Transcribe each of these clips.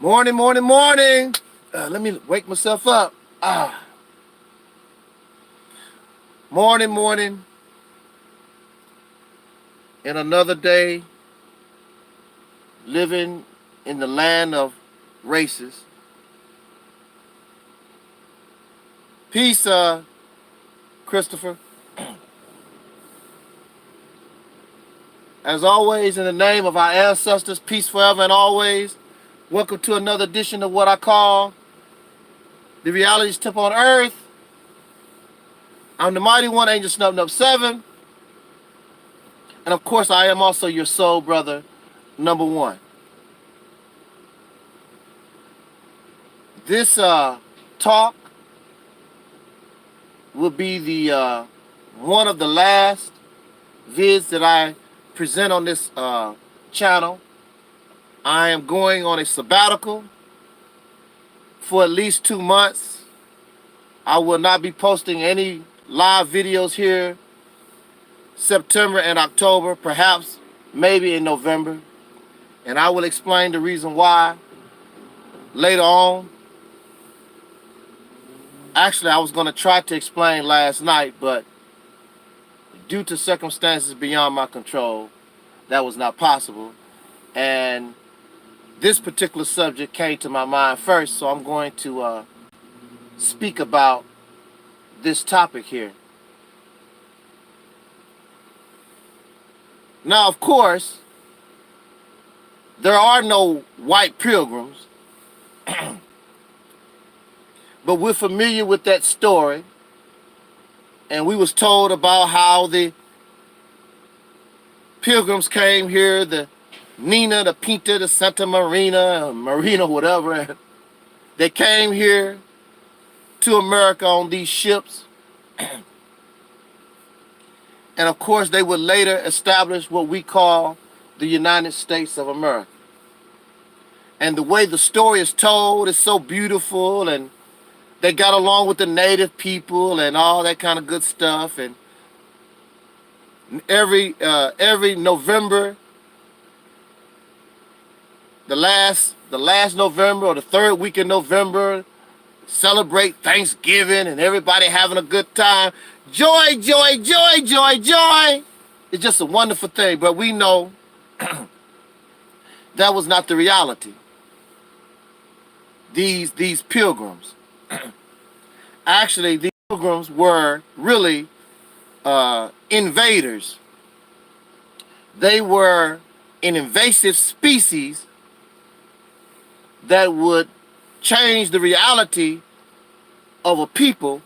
Morning, morning, morning. Let me wake myself up. Morning, morning. In another day, living in the land of races. Peace, Christopher. As always, in the name of our ancestors, peace forever and always. Welcome to another edition of what I call the Reality's Temple on Earth. I'm the mighty one, Angel Snub 7. And of course, I am also your soul brother, number one. This talk will be the one of the last vids that I present on this channel. I am going on a sabbatical for at least 2 months. I will not be posting any live videos here September and October, perhaps maybe in November. And I will explain the reason why later on. Actually, I was going to try to explain last night, but due to circumstances beyond my control, that was not possible. And this particular subject came to my mind first, so I'm going to speak about this topic here. Now, of course, there are no white pilgrims, but we're familiar with that story, and we was told about how the pilgrims came here, the Nina, the Pinta, the Santa Marina, whatever. And they came here to America on these ships. And of course, they would later establish what we call the United States of America. And the way the story is told is so beautiful, and they got along with the native people and all that kind of good stuff. And every November, the last November or the third week in November, celebrate Thanksgiving and everybody having a good time. Joy, joy, joy, joy, joy. It's just a wonderful thing, but we know that was not the reality. These pilgrims, actually, these pilgrims were really invaders. They were an invasive species that would change the reality of a people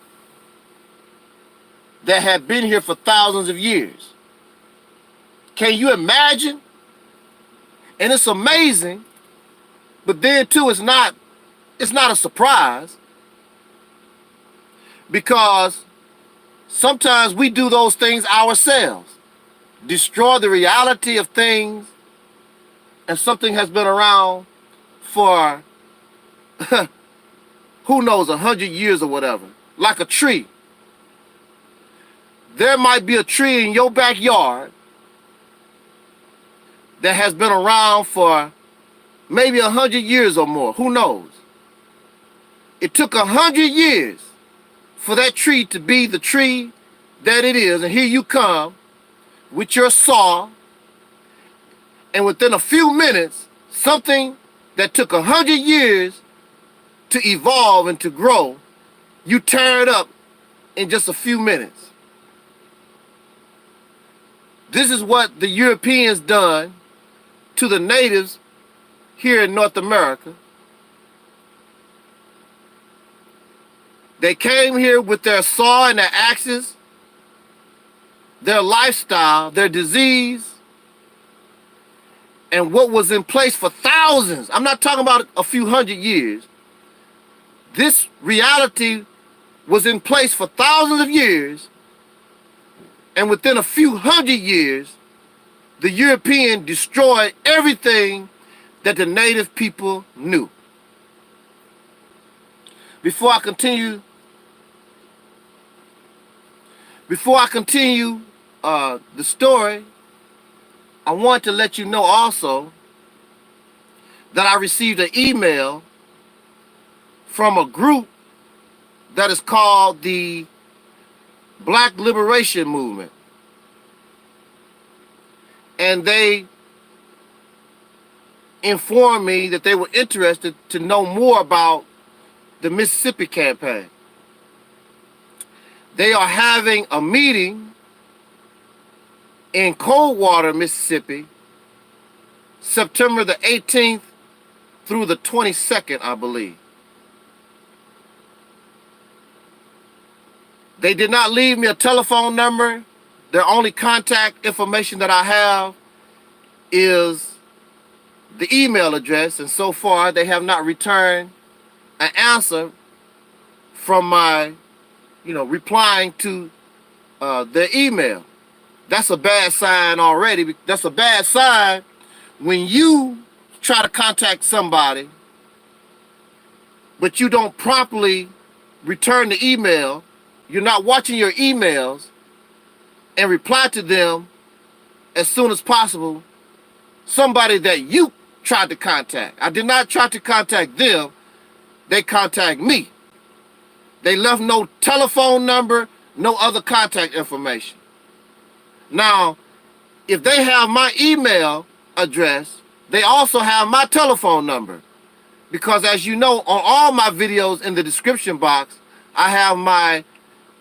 that had been here for thousands of years. Can you imagine? And it's amazing, but then too, it's not a surprise, because sometimes we do those things ourselves, destroy the reality of things, and something has been around for who knows, 100 years or whatever, like a tree. There might be a tree in your backyard that has been around for maybe 100 years or more. Who knows? It took 100 years for that tree to be the tree that it is. And here you come with your saw, and within a few minutes, something that took 100 years to evolve and to grow, you tear it up in just a few minutes. This is what the Europeans done to the natives here in North America. They came here with their saw and their axes, their lifestyle, their disease, and what was in place for thousands. I'm not talking about a few hundred years. This reality was in place for thousands of years, and within a few hundred years, the European destroyed everything that the native people knew. Before I continue the story, I want to let you know also that I received an email from a group that is called the Black Liberation Movement. And they informed me that they were interested to know more about the Mississippi campaign. They are having a meeting in Coldwater, Mississippi, September the 18th through the 22nd, I believe. They did not leave me a telephone number. Their only contact information that I have is the email address, and so far they have not returned an answer from my, replying to their email. That's a bad sign already. That's a bad sign when you try to contact somebody, but you don't promptly return the email. You're not watching your emails and reply to them as soon as possible. Somebody that you tried to contact. I did not try to contact them. They contact me. They left no telephone number, no other contact information. Now, if they have my email address, they also have my telephone number. Because as you know, on all my videos in the description box, I have my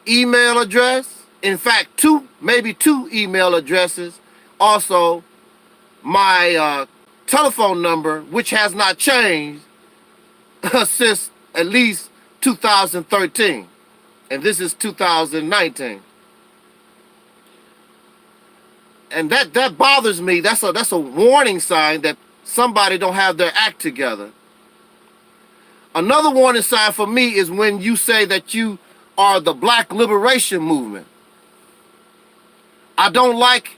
email address. In fact, maybe two email addresses. Also, my telephone number, which has not changed since at least 2013. And this is 2019. And that bothers me. That's a warning sign that somebody don't have their act together. Another warning sign for me is when you say that you are the Black Liberation Movement. I don't like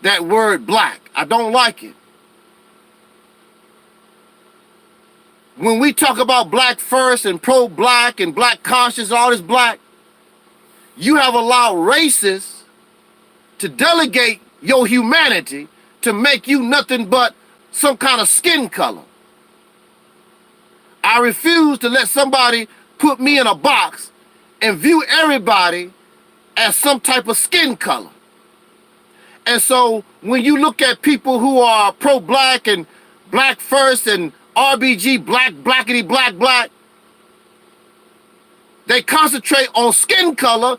that word black. I don't like it. When we talk about black first and pro-black and black conscious, all this black, you have allowed racists to delegate your humanity to make you nothing but some kind of skin color. I refuse to let somebody put me in a box and view everybody as some type of skin color. And so when you look at people who are pro-black and black first and RBG, black, blackity, black, black, they concentrate on skin color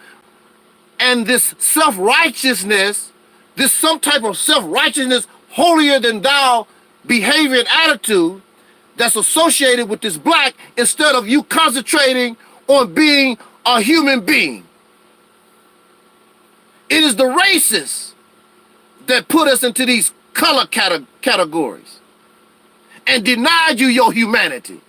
and this self-righteousness, this some type of self-righteousness, holier than thou behavior and attitude that's associated with this black, instead of you concentrating on being a human being. It is the racists that put us into these color categories and denied you your humanity.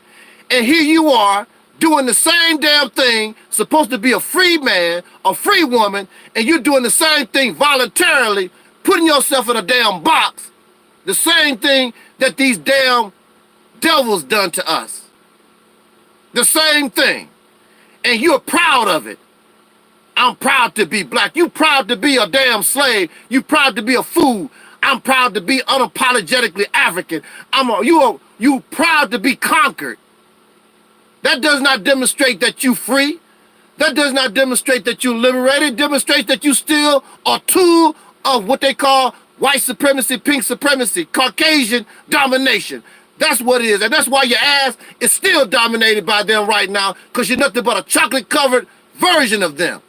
And here you are doing the same damn thing, supposed to be a free man, a free woman, and you're doing the same thing voluntarily, putting yourself in a damn box, the same thing that these damn devils done to us. The same thing. And you're proud of it. I'm proud to be black. You proud to be a damn slave. You proud to be a fool. I'm proud to be unapologetically African. You proud to be conquered. That does not demonstrate that you free. That does not demonstrate that you liberated. It demonstrates that you still a tool of what they call white supremacy, pink supremacy, Caucasian domination. That's what it is. And that's why your ass is still dominated by them right now, because you're nothing but a chocolate-covered version of them.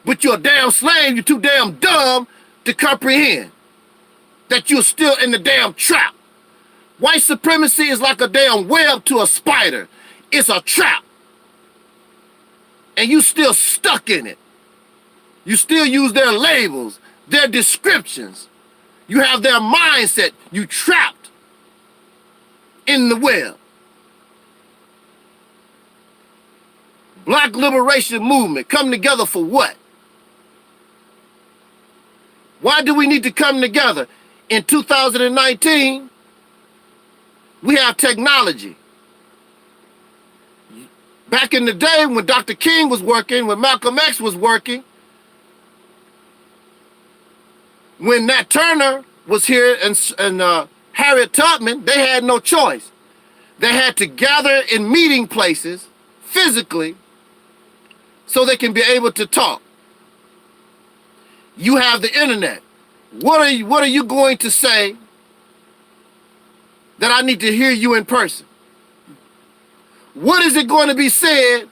But you're a damn slave. You're too damn dumb to comprehend that you're still in the damn trap. White supremacy is like a damn web to a spider. It's a trap. And you still stuck in it. You still use their labels, their descriptions. You have their mindset. You trapped in the web. Black Liberation Movement, come together for what? Why do we need to come together? In 2019, we have technology. Back in the day when Dr. King was working, when Malcolm X was working, when Nat Turner was here and Harriet Tubman, they had no choice. They had to gather in meeting places physically so they can be able to talk. You have the internet. What are you going to say that I need to hear you in person? What is it going to be said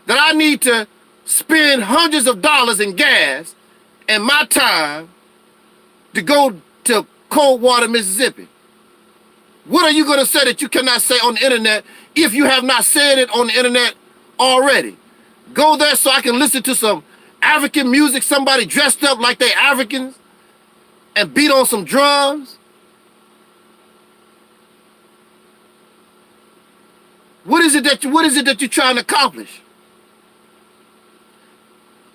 that I need to spend hundreds of dollars in gas and my time to go to Coldwater, Mississippi? What are you going to say that you cannot say on the internet if you have not said it on the internet already? Go there so I can listen to some African music, somebody dressed up like they Africans and beat on some drums? What is it that you're trying to accomplish?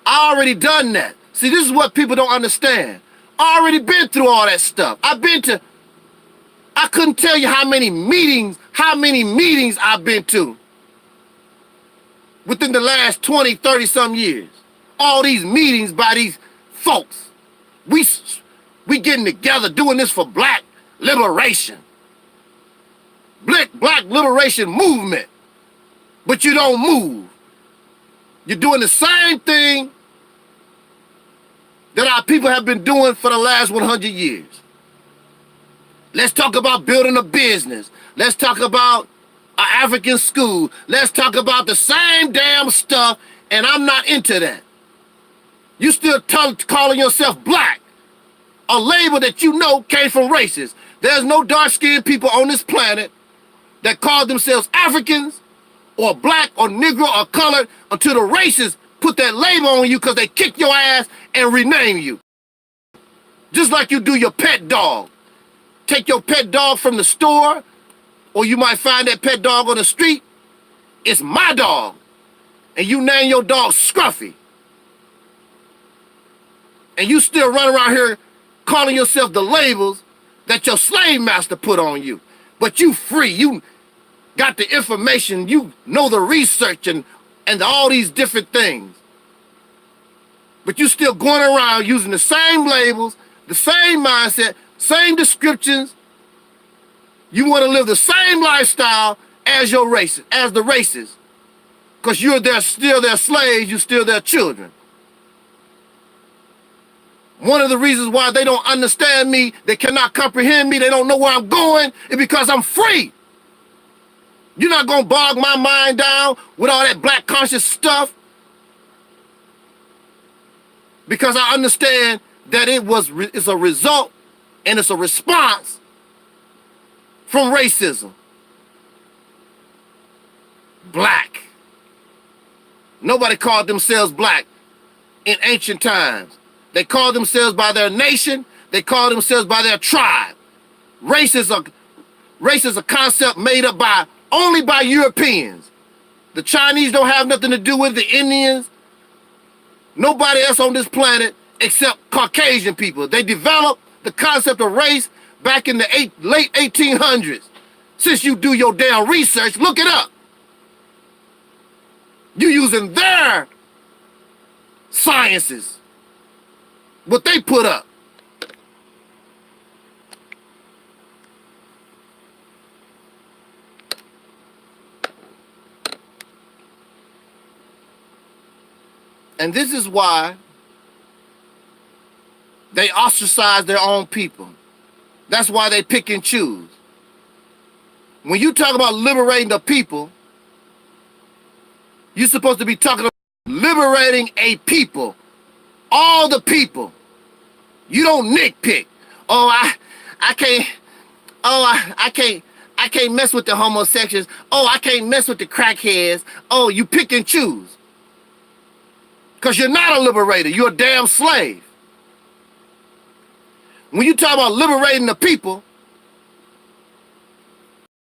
I already done that. See, this is what people don't understand. I already been through all that stuff. I couldn't tell you how many meetings I've been to within the last 20, 30 some years. All these meetings by these folks. We getting together doing this for black liberation. Black liberation movement. But you don't move. You're doing the same thing that our people have been doing for the last 100 years. Let's talk about building a business. Let's talk about an African school. Let's talk about the same damn stuff, and I'm not into that. You still calling yourself black, a label that you know came from racists. There's no dark-skinned people on this planet that call themselves Africans or black or Negro or colored until the racists put that label on you because they kick your ass and rename you. Just like you do your pet dog. Take your pet dog from the store, or you might find that pet dog on the street. It's my dog. And you name your dog Scruffy. And you still run around here calling yourself the labels that your slave master put on you. But you free. You got the information. You know the research and all these different things. But you still going around using the same labels, the same mindset, same descriptions. You want to live the same lifestyle as the racists. Because you're still their slaves, you're still their children. One of the reasons why they don't understand me, they cannot comprehend me, they don't know where I'm going, is because I'm free. You're not going to bog my mind down with all that black conscious stuff. Because I understand that it's a result and it's a response from racism. Black. Nobody called themselves black in ancient times. They called themselves by their nation. They called themselves by their tribe. Race is a concept made up only by Europeans. The Chinese don't have nothing to do with the Indians. Nobody else on this planet except Caucasian people. They developed the concept of race back in the late 1800s. Since you do your damn research, look it up. You're using their sciences, what they put up. And this is why they ostracize their own people. That's why they pick and choose. When you talk about liberating the people, you're supposed to be talking about liberating a people. All the people. You don't nitpick. Oh, I can't mess with the homosexuals. Oh, I can't mess with the crackheads. Oh, you pick and choose. Because you're not a liberator. You're a damn slave. When you talk about liberating the people,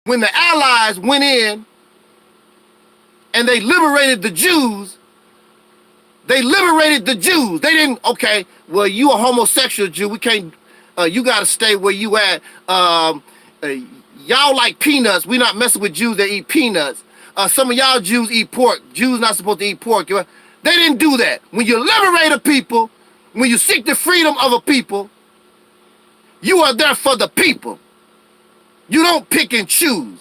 when the Allies went in and they liberated the Jews, they liberated the Jews. They didn't, okay, well, you a homosexual Jew. We can't, you got to stay where you at. Y'all like peanuts. We're not messing with Jews that eat peanuts. Some of y'all Jews eat pork. Jews not supposed to eat pork. They didn't do that. When you liberate a people, when you seek the freedom of a people, You are there for the people. You don't pick and choose.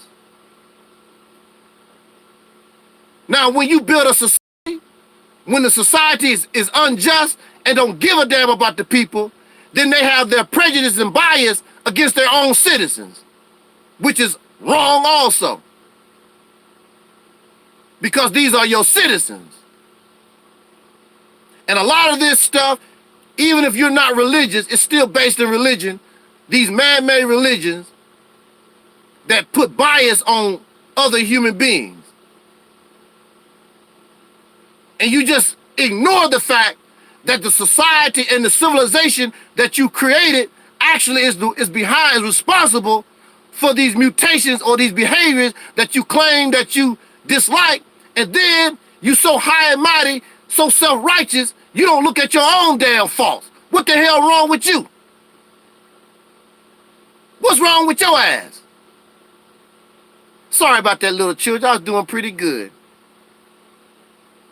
Now, when you build a society, when the society is unjust and don't give a damn about the people, then they have their prejudice and bias against their own citizens, which is wrong also. Because these are your citizens. And a lot of this stuff, even if you're not religious, it's still based in religion. These man-made religions that put bias on other human beings. And you just ignore the fact that the society and the civilization that you created actually is responsible for these mutations or these behaviors that you claim that you dislike, and then you so high and mighty, so self-righteous, you don't look at your own damn faults. What the hell wrong with you? What's wrong with your ass? Sorry about that, little children. I was doing pretty good.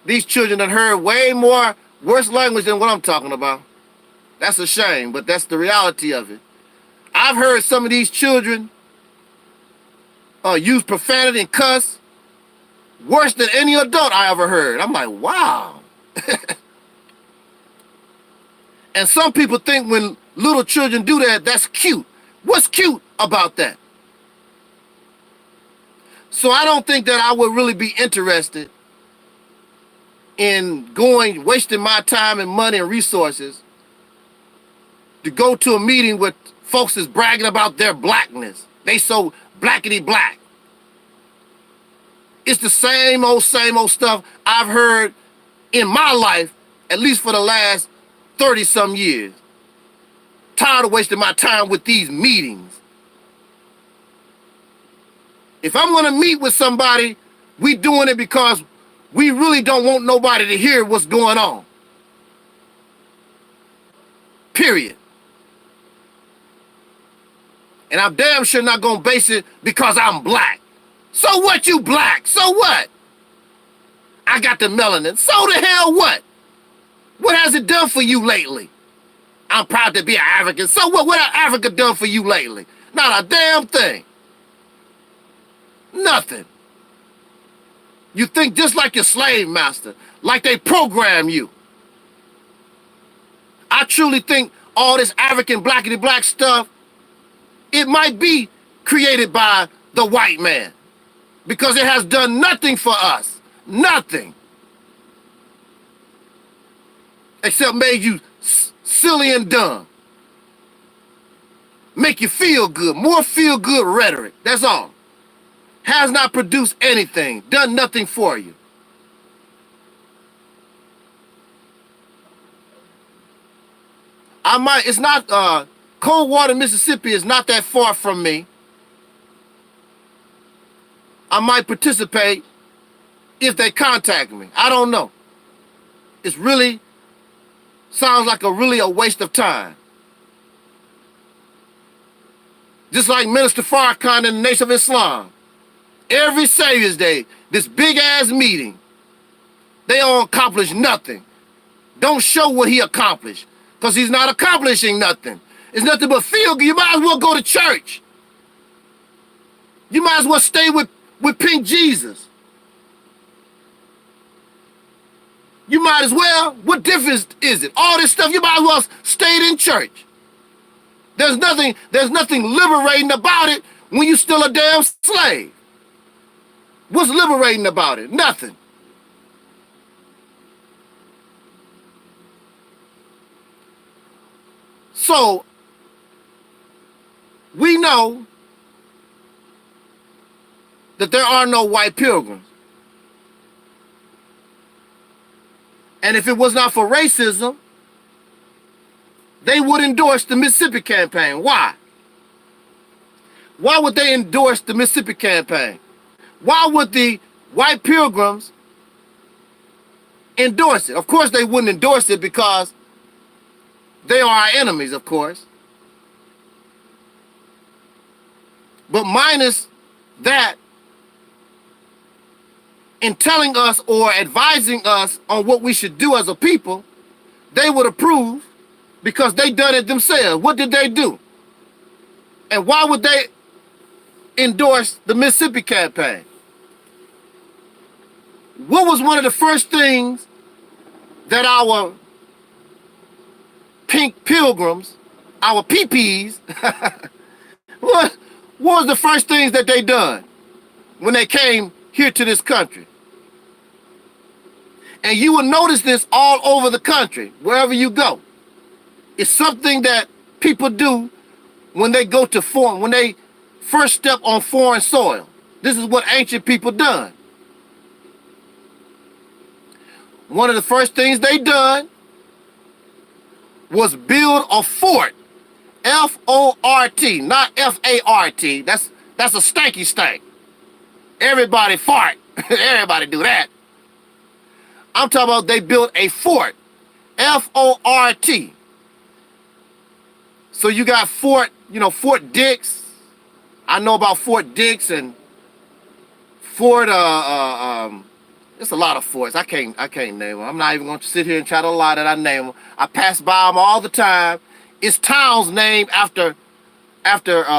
These children have heard way more worse language than what I'm talking about. That's a shame, but that's the reality of it. I've heard some of these children use profanity and cuss worse than any adult I ever heard. I'm like, wow. And some people think when little children do that, that's cute. What's cute about that? So I don't think that I would really be interested in wasting my time and money and resources to go to a meeting where folks is bragging about their blackness. They so blackety black. It's the same old stuff I've heard in my life, at least for the last 30-some years. Tired of wasting my time with these meetings. If I'm gonna meet with somebody, we doing it because we really don't want nobody to hear what's going on. Period. And I'm damn sure not gonna base it because I'm black. So what, you black? So what? I got the melanin. So the hell what? What has it done for you lately? I'm proud to be an African. So what? What has Africa done for you lately? Not a damn thing. Nothing. You think just like your slave master, like they program you. I truly think all this African blackety black stuff, it might be created by the white man because it has done nothing for us. Nothing. Except made you silly and dumb. Make you feel good. More feel good rhetoric. That's all. Has not produced anything. Done nothing for you. It's not, Coldwater, Mississippi is not that far from me. I might participate if they contact me. I don't know. It's really, sounds like a waste of time. Just like Minister Farrakhan in the Nation of Islam. Every Savior's Day, this big-ass meeting, they don't accomplish nothing. Don't show what he accomplished, because he's not accomplishing nothing. It's nothing but feel good. You might as well go to church. You might as well stay with Pink Jesus. You might as well. What difference is it? All this stuff, you might as well stay in church. There's nothing liberating about it when you're still a damn slave. What's liberating about it? Nothing. So, we know that there are no white pilgrims. And if it was not for racism, they would endorse the Mississippi campaign. Why? Why would they endorse the Mississippi campaign? Why would the white pilgrims endorse it? Of course they wouldn't endorse it because they are our enemies, of course. But minus that, in telling us or advising us on what we should do as a people, they would approve because they done it themselves. What did they do? And why would they endorse the Mississippi campaign? What was one of the first things that our pink pilgrims, our PPs, what was the first things that they done when they came here to this country? And you will notice this all over the country, wherever you go. It's something that people do when they go to when they first step on foreign soil. This is what ancient people done. One of the first things they done was build a fort. F-O-R-T, not F-A-R-T. That's a stanky stank. Everybody fart. Everybody do that. I'm talking about they built a fort. F-O-R-T. So you got Fort Dix. I know about Fort Dix and Fort there's a lot of forts. I can't name them. I'm not even going to sit here and try to lie that I name them. I pass by them all the time. It's towns named after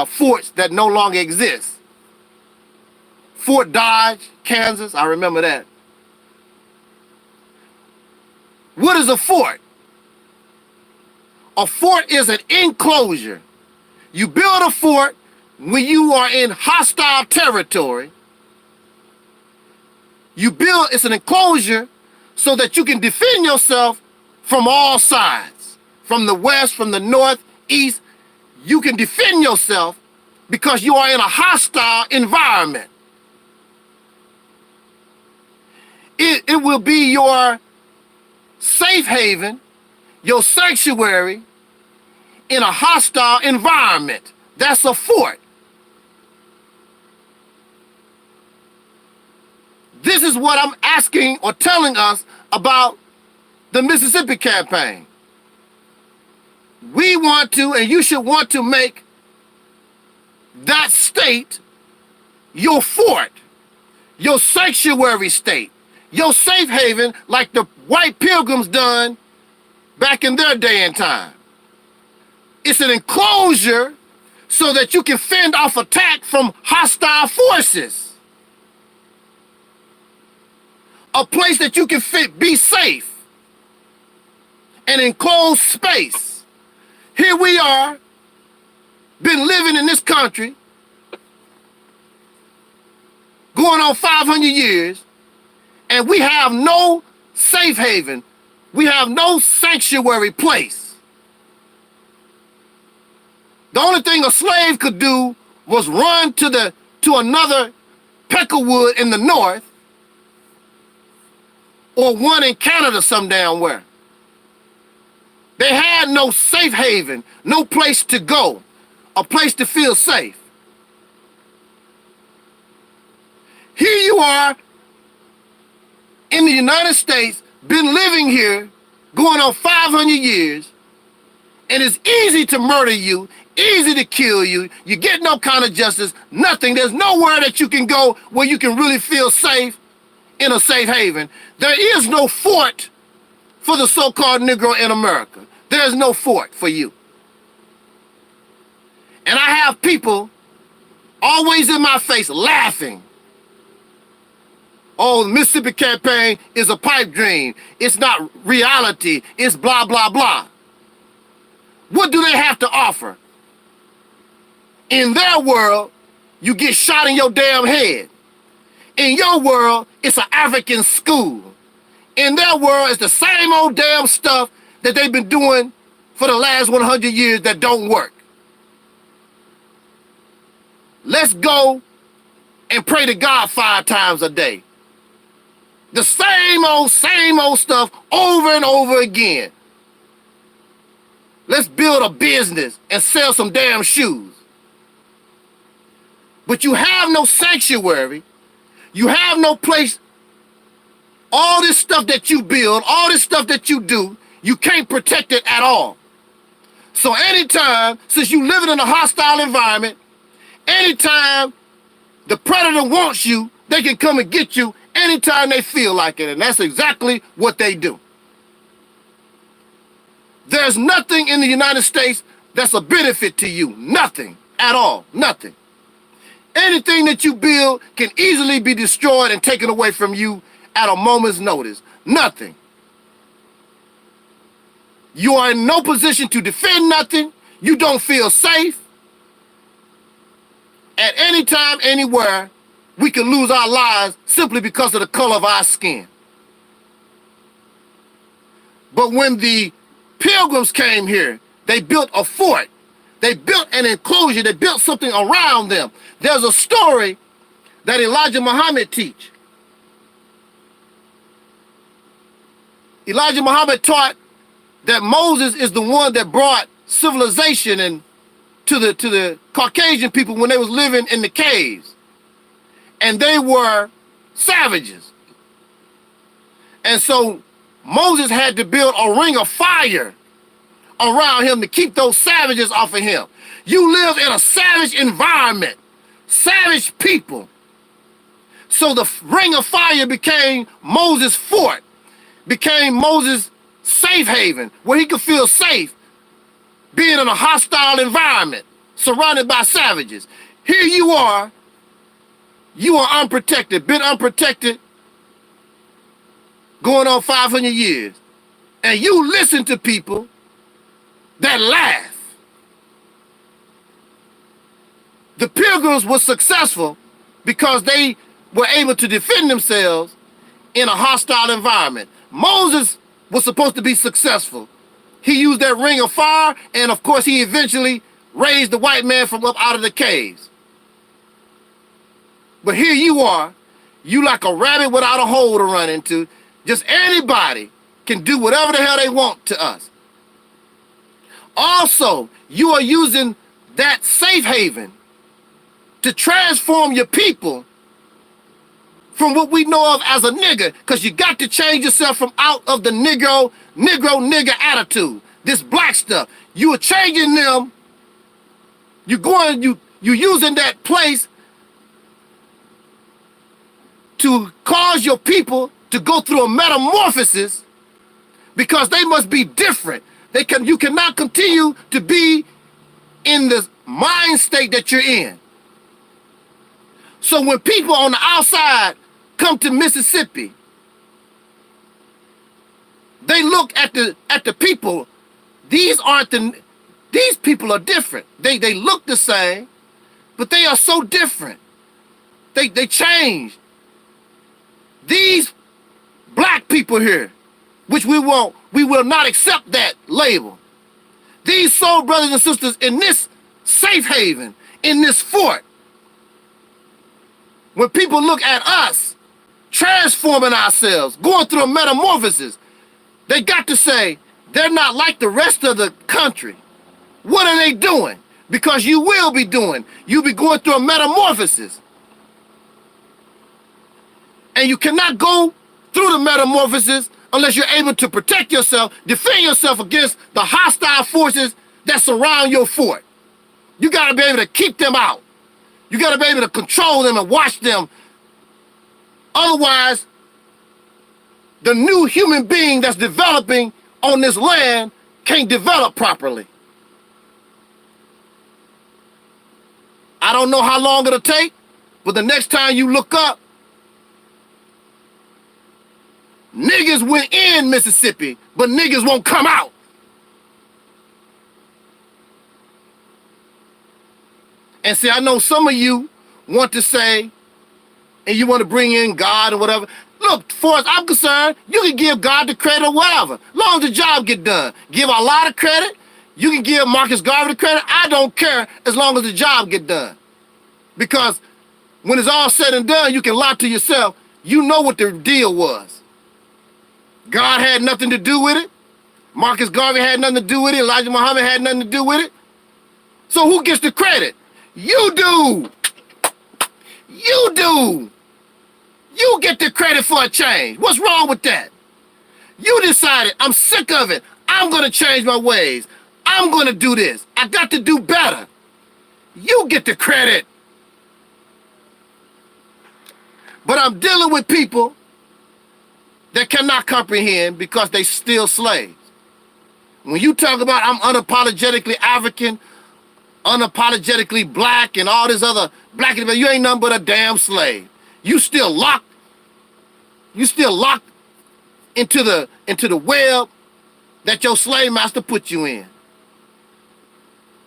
forts that no longer exist. Fort Dodge, Kansas. I remember that. What is a fort? A fort is an enclosure. You build a fort when you are in hostile territory. It's an enclosure so that you can defend yourself from all sides. From the west, from the north, east. You can defend yourself because you are in a hostile environment. It will be your safe haven, your sanctuary in a hostile environment. That's a fort. This is what I'm asking or telling us about the Mississippi campaign. We want to, and you should want to make that state your fort, your sanctuary state, your safe haven, like the white pilgrims done back in their day and time. It's an enclosure so that you can fend off attack from hostile forces. A place that you can be safe. An enclosed space. Here we are, been living in this country, going on 500 years, and we have no safe haven. We have no sanctuary place. The only thing a slave could do was run to another peckerwood in the north, or one in Canada some damn where. They had no safe haven, no place to go, a place to feel safe. Here you are in the United States, been living here, going on 500 years, and it's easy to murder you, easy to kill you. You get no kind of justice, nothing. There's nowhere that you can go where you can really feel safe in a safe haven. There is no fort for the so-called Negro in America. There's no fort for you. And I have people always in my face laughing. Oh, the Mississippi campaign is a pipe dream. It's not reality. It's blah, blah, blah. What do they have to offer? In their world, you get shot in your damn head. In your world, it's an African school. In their world, it's the same old damn stuff that they've been doing for the last 100 years that don't work. Let's go and pray to God 5 times a day. The same old stuff over and over again. Let's build a business and sell some damn shoes. But you have no sanctuary. You have no place. All this stuff that you build, all this stuff that you do, you can't protect it at all. So anytime, since you living in a hostile environment, anytime the predator wants you, they can come and get you anytime they feel like it. And that's exactly what they do. There's nothing in the United States that's a benefit to you. Nothing. at all, nothing. Anything that you build can easily be destroyed and taken away from you at a moment's notice. Nothing. You are in no position to defend nothing. You don't feel safe. At any time, anywhere, we can lose our lives simply because of the color of our skin. But when the Pilgrims came here, they built a fort. They built an enclosure. They built something around them. There's a story that Elijah Muhammad teach. Elijah Muhammad taught that Moses is the one that brought civilization and to the Caucasian people when they was living in the caves. And they were savages. And so Moses had to build a ring of fire around him to keep those savages off of him. You live in a savage environment, savage people. So the ring of fire became Moses' fort, became Moses' safe haven, where he could feel safe being in a hostile environment, surrounded by savages. Here you are unprotected, been unprotected, going on 500 years. And you listen to people that laugh. The Pilgrims were successful because they were able to defend themselves in a hostile environment. Moses was supposed to be successful. He used that ring of fire, and of course he eventually raised the white man from up out of the caves. But here you are, you like a rabbit without a hole to run into. Just anybody can do whatever the hell they want to us. Also, you are using that safe haven to transform your people from what we know of as a nigger, because you got to change yourself from out of the nigger attitude, this black stuff. You are changing them. You using that place to cause your people to go through a metamorphosis because they must be different. You cannot continue to be in the mind state that you're in. So when people on the outside come to Mississippi, they look at the people. These people are different. They look the same, but they are so different. They change. These black people here, which we will not accept that label. These soul brothers and sisters in this safe haven, in this fort, when people look at us transforming ourselves, going through a metamorphosis, they got to say, they're not like the rest of the country. What are they doing? Because you will be doing. You'll be going through a metamorphosis. And you cannot go through the metamorphosis unless you're able to protect yourself, defend yourself against the hostile forces that surround your fort. You got to be able to keep them out. You got to be able to control them and watch them. Otherwise, the new human being that's developing on this land can't develop properly. I don't know how long it'll take, but the next time you look up, niggas went in Mississippi, but niggas won't come out. And see, I know some of you want to say, and you want to bring in God or whatever. Look, as far as I'm concerned, you can give God the credit or whatever, as long as the job get done. Give Allah the credit. You can give Marcus Garvey the credit. I don't care as long as the job get done. Because when it's all said and done, you can lie to yourself. You know what the deal was. God had nothing to do with it. Marcus Garvey had nothing to do with it. Elijah Muhammad had nothing to do with it. So who gets the credit? You do. You do. You get the credit for a change. What's wrong with that? You decided, I'm sick of it. I'm going to change my ways. I'm going to do this. I got to do better. You get the credit. But I'm dealing with people that cannot comprehend because they still slaves. When you talk about I'm unapologetically African, unapologetically black and all this other black, you ain't nothing but a damn slave. You still locked into the web that your slave master put you in.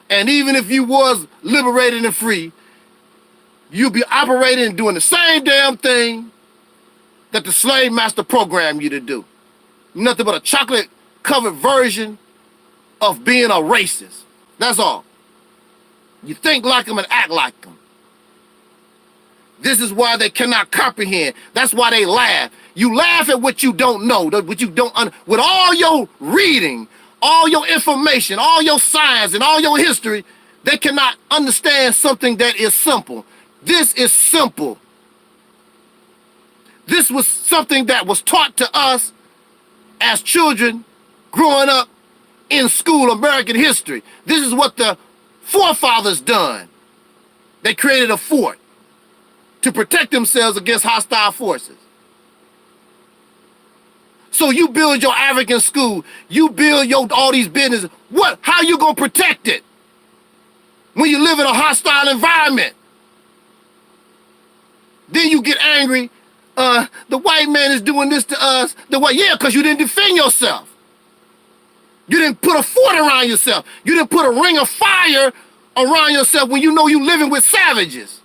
And even if you was liberated and free, you'll be operating and doing the same damn thing that the slave master programmed you to do. Nothing but a chocolate-covered version of being a racist. That's all. You think like them and act like them. This is why they cannot comprehend. That's why they laugh. You laugh at what you don't know, what you don't with all your reading, all your information, all your science, and all your history, they cannot understand something that is simple. This is simple. This was something that was taught to us as children growing up in school, American history. This is what the forefathers done. They created a fort to protect themselves against hostile forces. So you build your African school, you build all these businesses. How you gonna protect it when you live in a hostile environment? Then you get angry. The white man is doing this to us. Yeah, because you didn't defend yourself. You didn't put a fort around yourself. You didn't put a ring of fire around yourself when you know you're living with savages.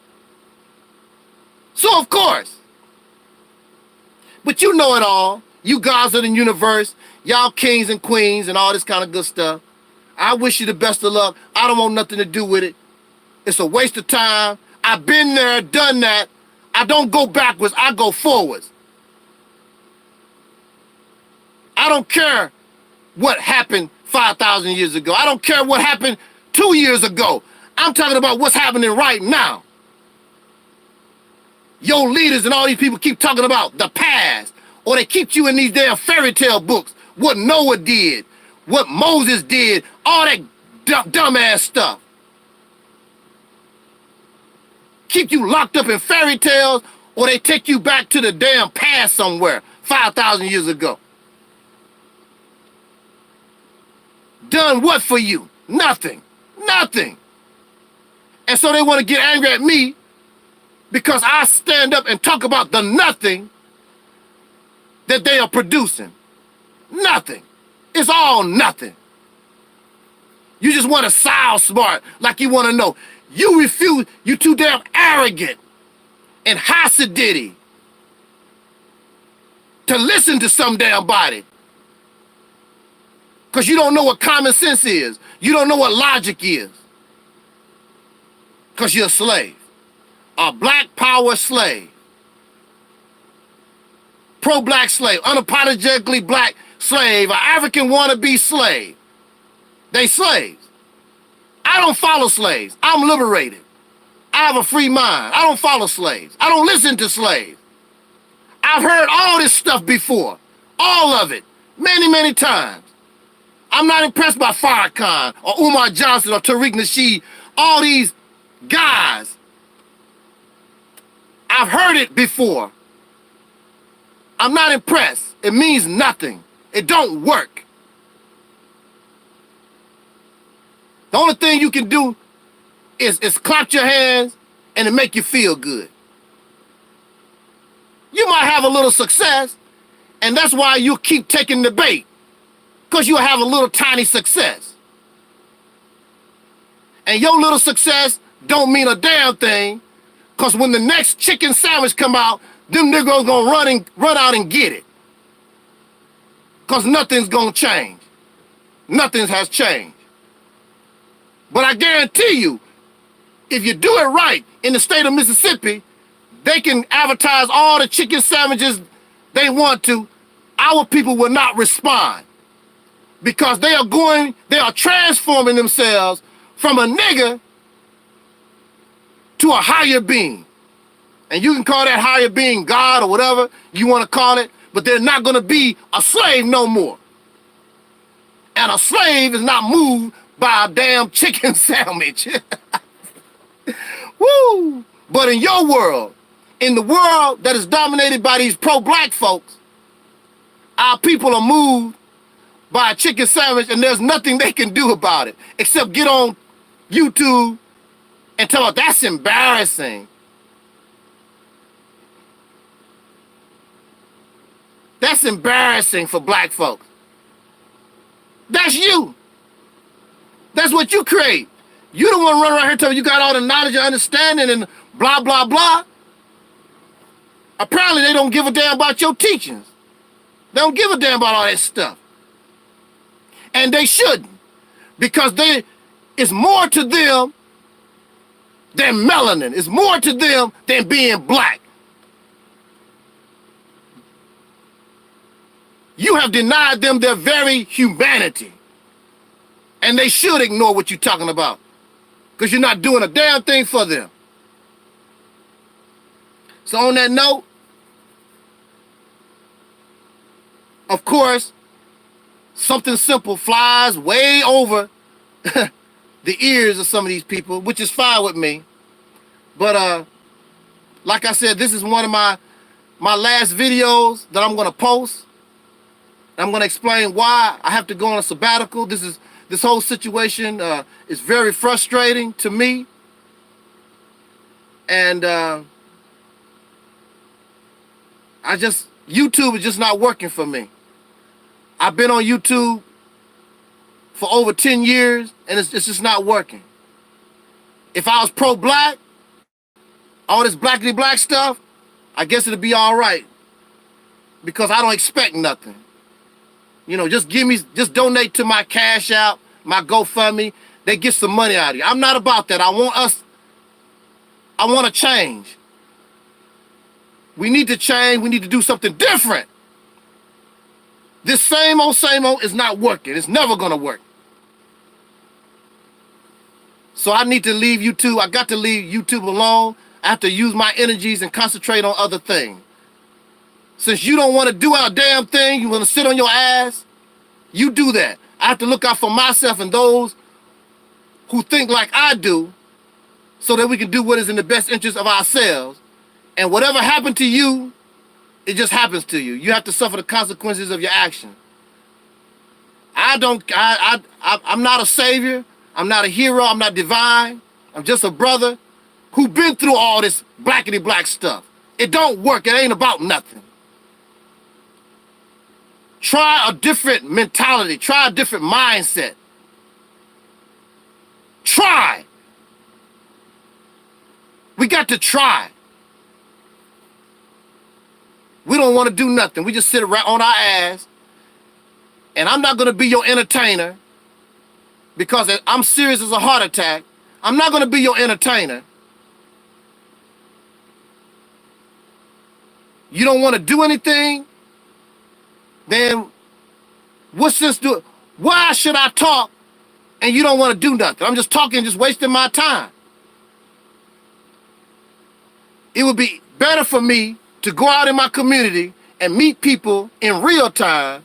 So of course. But you know it all. You gods of the universe, y'all kings and queens and all this kind of good stuff. I wish you the best of luck. I don't want nothing to do with it. It's a waste of time. I've been there, done that. I don't go backwards, I go forwards. I don't care what happened 5,000 years ago. I don't care what happened 2 years ago. I'm talking about what's happening right now. Your leaders and all these people keep talking about the past, or they keep you in these damn fairy tale books, what Noah did, what Moses did, all that dumbass stuff. Keep you locked up in fairy tales, or they take you back to the damn past somewhere 5,000 years ago. Done what for you? Nothing. Nothing. And so they want to get angry at me because I stand up and talk about the nothing that they are producing. Nothing. It's all nothing. You just want to sound smart, like you want to know. You refuse, you too damn arrogant and hossidity to listen to some damn body. Because you don't know what common sense is. You don't know what logic is. Because you're a slave. A black power slave. Pro-black slave. Unapologetically black slave. An African wannabe slave. They slaves. I don't follow slaves. I'm liberated. I have a free mind. I don't follow slaves. I don't listen to slaves. I've heard all this stuff before. All of it. Many, many times. I'm not impressed by Farrakhan or Umar Johnson or Tariq Nasheed. All these guys. I've heard it before. I'm not impressed. It means nothing. It don't work. The only thing you can do is clap your hands and it make you feel good. You might have a little success, and that's why you keep taking the bait, because you'll have a little tiny success. And your little success don't mean a damn thing, because when the next chicken sandwich come out, them niggas gonna run out and get it. Because nothing's gonna change. Nothing has changed. But I guarantee you, if you do it right in the state of Mississippi, they can advertise all the chicken sandwiches they want to. Our people will not respond because they are transforming themselves from a nigger to a higher being. And you can call that higher being God or whatever you want to call it, but they're not going to be a slave no more. And a slave is not moved by a damn chicken sandwich. Woo! But in your world, in the world that is dominated by these pro-black folks, our people are moved by a chicken sandwich, and there's nothing they can do about it except get on YouTube and tell her that's embarrassing. That's embarrassing for black folks. That's you. That's what you create. You don't want to run around here telling you got all the knowledge and understanding and blah, blah, blah. Apparently they don't give a damn about your teachings. They don't give a damn about all that stuff. And they shouldn't. Because it's more to them than melanin. It's more to them than being black. You have denied them their very humanity. And they should ignore what you're talking about. Because you're not doing a damn thing for them. So on that note, of course, something simple flies way over the ears of some of these people, which is fine with me. But like I said, this is one of my last videos that I'm going to post. I'm going to explain why I have to go on a sabbatical. This whole situation is very frustrating to me. And YouTube is just not working for me. I've been on YouTube for over 10 years, and it's just not working. If I was pro-black, all this blackity-black stuff, I guess it'd be all right. Because I don't expect nothing. You know, just donate to my Cash App, my GoFundMe. They get some money out of you. I'm not about that. I want to change. We need to change. We need to do something different. This same old is not working. It's never going to work. So I need to leave YouTube. I got to leave YouTube alone. I have to use my energies and concentrate on other things. Since you don't want to do a damn thing, you want to sit on your ass, you do that. I have to look out for myself and those who think like I do so that we can do what is in the best interest of ourselves. And whatever happened to you, it just happens to you. You have to suffer the consequences of your action. I'm not a savior. I'm not a hero. I'm not divine. I'm just a brother who been through all this blackity black stuff. It don't work. It ain't about nothing. Try a different mentality. Try a different mindset. Try. We got to try. We don't want to do nothing. We just sit right on our ass. And I'm not going to be your entertainer because I'm serious as a heart attack. I'm not going to be your entertainer. You don't want to do anything? Then what sense do it? Why should I talk and you don't want to do nothing? I'm just talking, just wasting my time. It would be better for me to go out in my community and meet people in real time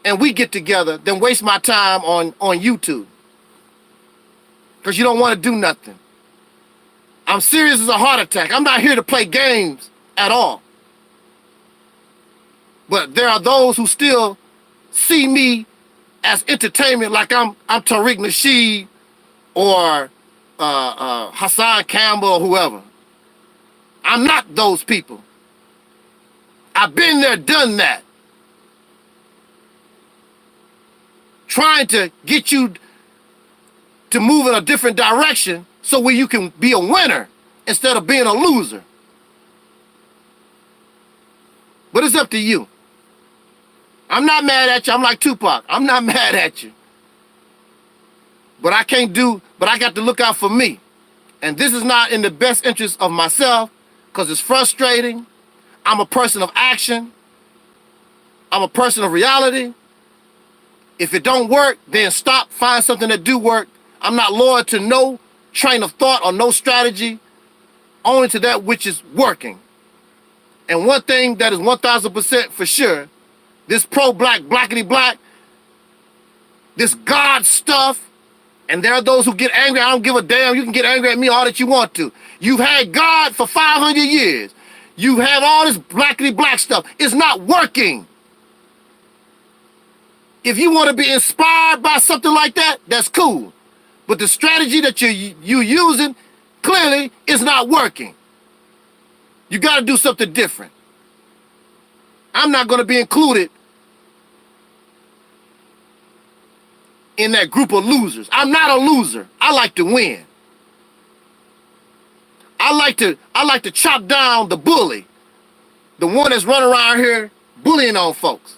and we get together than waste my time on YouTube. Because you don't want to do nothing. I'm serious as a heart attack. I'm not here to play games at all. But there are those who still see me as entertainment, like I'm Tariq Nasheed or Hassan Campbell or whoever. I'm not those people. I've been there, done that. Trying to get you to move in a different direction so where you can be a winner instead of being a loser. But it's up to you. I'm not mad at you. I'm like Tupac. I'm not mad at you. But I got to look out for me. And this is not in the best interest of myself because it's frustrating. I'm a person of action. I'm a person of reality. If it don't work, then stop, find something that do work. I'm not loyal to no train of thought or no strategy, only to that which is working. And one thing that is 1000% for sure, this pro-black, blackity-black, this God stuff, and there are those who get angry. I don't give a damn. You can get angry at me all that you want to. You've had God for 500 years. You have all this blackity-black stuff. It's not working. If you want to be inspired by something like that, that's cool. But the strategy that you're using clearly is not working. You got to do something different. I'm not going to be included in that group of losers. I'm not a loser. I like to win. I like to chop down the bully, the one that's running around here bullying on folks.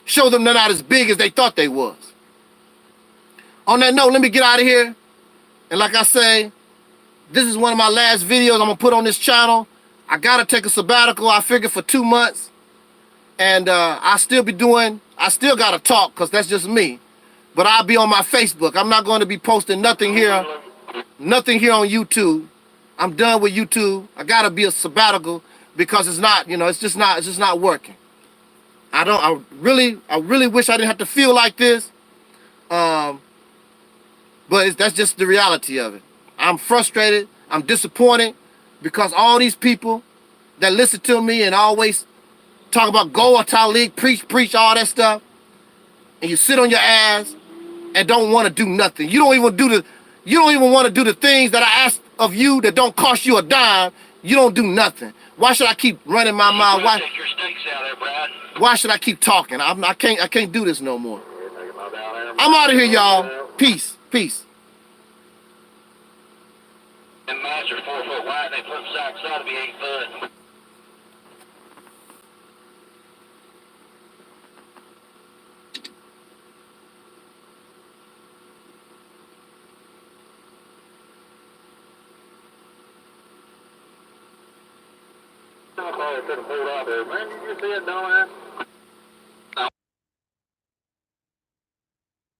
Show them they're not as big as they thought they was. On that note, let me get out of here. And like I say, this is one of my last videos I'm gonna put on this channel. I gotta take a sabbatical, I figured, for 2 months. And I still gotta talk, because that's just me. But I'll be on my Facebook. I'm not going to be posting nothing here on YouTube. I'm done with YouTube. I gotta be a sabbatical because it's not, it's just not working. I really wish I didn't have to feel like this. But that's just the reality of it. I'm frustrated. I'm disappointed because all these people that listen to me and always talk about go or Taalik, preach all that stuff, and you sit on your ass and don't want to do nothing. You don't even want to do the things that I ask of you that don't cost you a dime. You don't do nothing. Why should I keep running my mouth? Why should I keep talking? I can't do this no more. I'm out of here, y'all. Peace. Them mice are 4 foot wide, they flip side to side to be 8 foot. I thought I could have pulled out there. Man, you see it, dumbass?